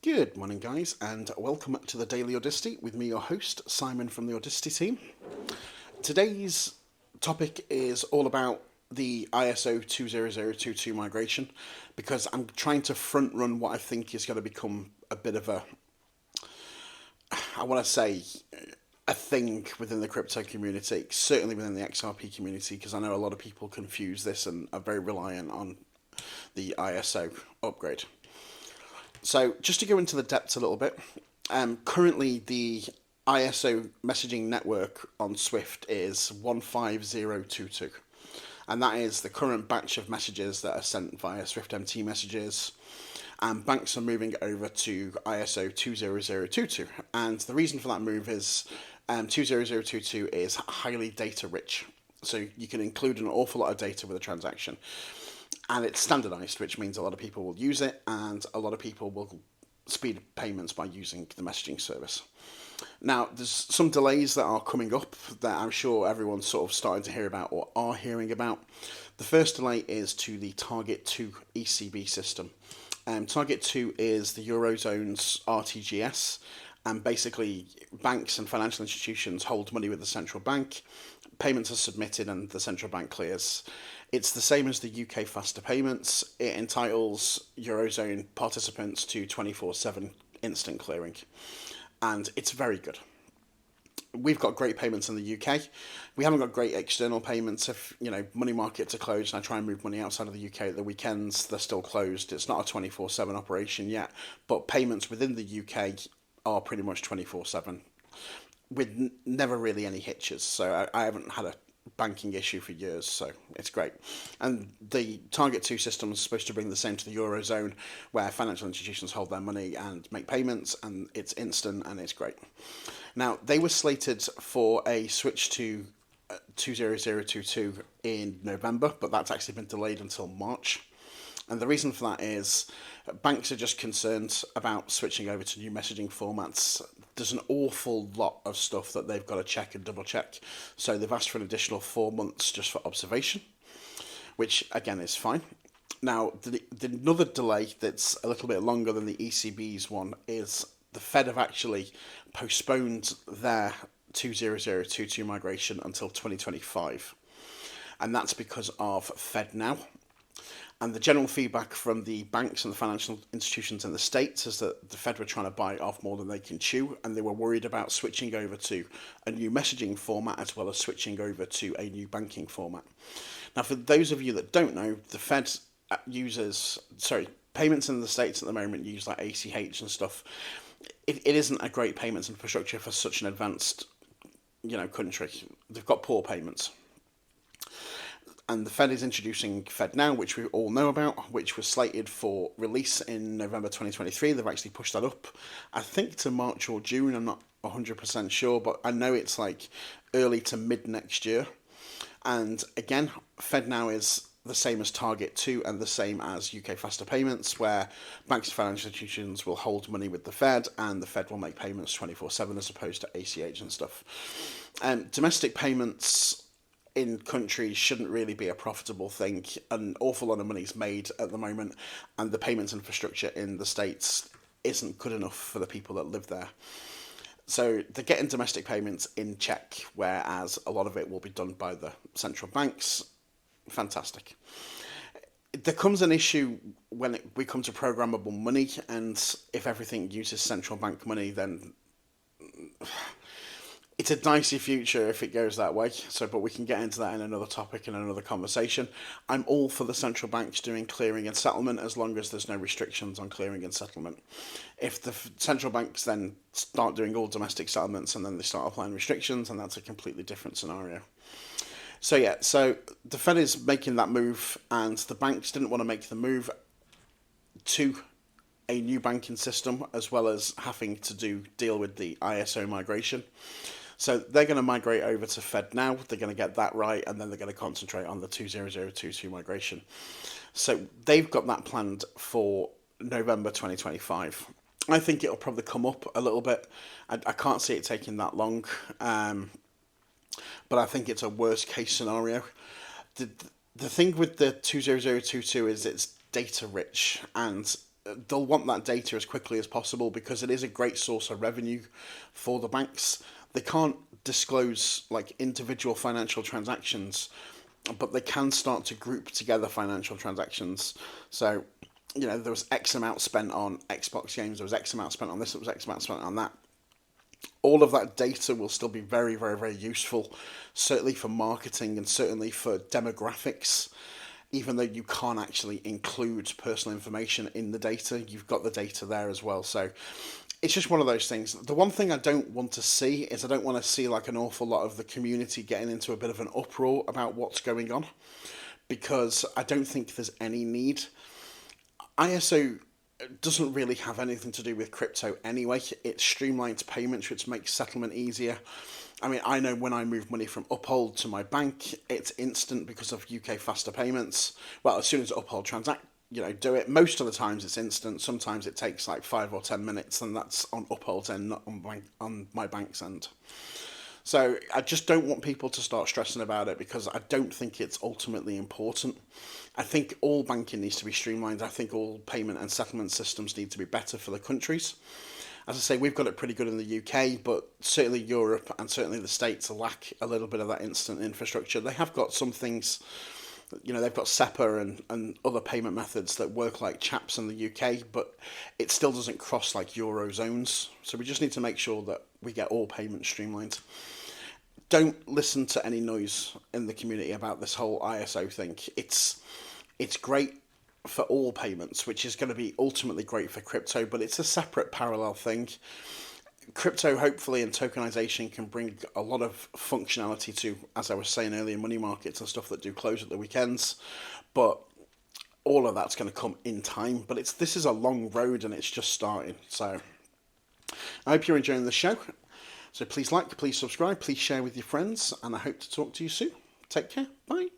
Good morning, guys, and welcome to the Daily Audacity with me, your host, Simon from the Audacity team. Today's topic is all about the ISO20022 migration because I'm trying to front run what I think is going to become a bit of a thing within the crypto community, certainly within the XRP community, because I know a lot of people confuse this and are very reliant on the ISO upgrade. So just to go into the depths a little bit, currently the ISO messaging network on Swift is 15022, and that is the current batch of messages that are sent via SwiftMT messages, and banks are moving over to ISO 20022, and the reason for that move is 20022 is highly data rich, so you can include an awful lot of data with a transaction. And it's standardized, which means a lot of people will use it and a lot of people will speed payments by using the messaging service. Now, there's some delays that are coming up that I'm sure everyone's sort of starting to hear about or are hearing about. The first delay is to the Target 2 ECB system. Target 2 is the Eurozone's RTGS, and basically banks and financial institutions hold money with the central bank, payments are submitted and the central bank clears. It's the same as the UK faster payments. It entitles Eurozone participants to 24/7 instant clearing, and it's very good. We've got great payments in the UK. We haven't got great external payments. If money markets are closed and I try and move money outside of the UK at the weekends, they're still closed. It's not a 24/7 operation yet, but payments within the UK are pretty much 24/7 with never really any hitches. So I haven't had a banking issue for years, so it's great. And the Target 2 system is supposed to bring the same to the Eurozone, where financial institutions hold their money and make payments, and it's instant and it's great. Now, they were slated for a switch to 20022 in November, but that's actually been delayed until March. And the reason for that is banks are just concerned about switching over to new messaging formats. There's an awful lot of stuff that they've got to check and double check. So they've asked for an additional 4 months just for observation, which again is fine. Now, another delay that's a little bit longer than the ECB's one is the Fed have actually postponed their 20022 migration until 2025. And that's because of FedNow. And the general feedback from the banks and the financial institutions in the States is that the Fed were trying to bite off more than they can chew, and they were worried about switching over to a new messaging format as well as switching over to a new banking format. Now, for those of you that don't know, the Fed payments in the States at the moment use like ACH and stuff. It isn't a great payments infrastructure for such an advanced, country. They've got poor payments. And the Fed is introducing FedNow, which we all know about, which was slated for release in November 2023. They've actually pushed that up, I think, to March or June. I'm not 100% sure, but I know it's like early to mid next year. And again, FedNow is the same as Target 2 and the same as UK faster payments, where banks and financial institutions will hold money with the Fed and the Fed will make payments 24/7 as opposed to ACH and stuff. Domestic payments in countries shouldn't really be a profitable thing. An awful lot of money's made at the moment, and the payments infrastructure in the States isn't good enough for the people that live there. So they're getting domestic payments in check, whereas a lot of it will be done by the central banks. Fantastic. There comes an issue when we come to programmable money, and if everything uses central bank money, then it's a dicey future if it goes that way. But we can get into that in another topic in another conversation. I'm all for the central banks doing clearing and settlement as long as there's no restrictions on clearing and settlement. If the central banks then start doing all domestic settlements and then they start applying restrictions, and that's a completely different scenario. So the Fed is making that move, and the banks didn't want to make the move to a new banking system as well as having to deal with the ISO migration. So they're going to migrate over to FedNow. They're going to get that right, and then they're going to concentrate on the 20022 migration. So they've got that planned for November 2025. I think it'll probably come up a little bit. I can't see it taking that long, but I think it's a worst case scenario. The thing with the 20022 is it's data rich, and they'll want that data as quickly as possible because it is a great source of revenue for the banks. They can't disclose like individual financial transactions, but they can start to group together financial transactions. So, there was X amount spent on Xbox games, there was X amount spent on this, there was X amount spent on that. All of that data will still be very, very, very useful, certainly for marketing and certainly for demographics. Even though you can't actually include personal information in the data, you've got the data there as well. So it's just one of those things. The one thing I don't want to see is I don't want to see like an awful lot of the community getting into a bit of an uproar about what's going on, because I don't think there's any need. ISO doesn't really have anything to do with crypto anyway. It streamlines payments, which makes settlement easier. I mean, I know when I move money from Uphold to my bank, it's instant because of UK faster payments. Well, as soon as Uphold do it. Most of the times it's instant. Sometimes it takes like 5 or 10 minutes, and that's on Uphold's end, not on my bank's end. So I just don't want people to start stressing about it because I don't think it's ultimately important. I think all banking needs to be streamlined. I think all payment and settlement systems need to be better for the countries. As I say, we've got it pretty good in the UK, but certainly Europe and certainly the States lack a little bit of that instant infrastructure. They have got some things, they've got SEPA and other payment methods that work like CHAPS in the UK, but it still doesn't cross like Eurozones. So we just need to make sure that we get all payments streamlined. Don't listen to any noise in the community about this whole ISO thing. It's great for all payments, which is going to be ultimately great for crypto, but it's a separate parallel thing. Crypto, hopefully, and tokenization can bring a lot of functionality to, as I was saying earlier, money markets and stuff that do close at the weekends. But all of that's going to come in time. But this is a long road and it's just starting. So I hope you're enjoying the show. So please like, please subscribe, please share with your friends, and I hope to talk to you soon. Take care. Bye.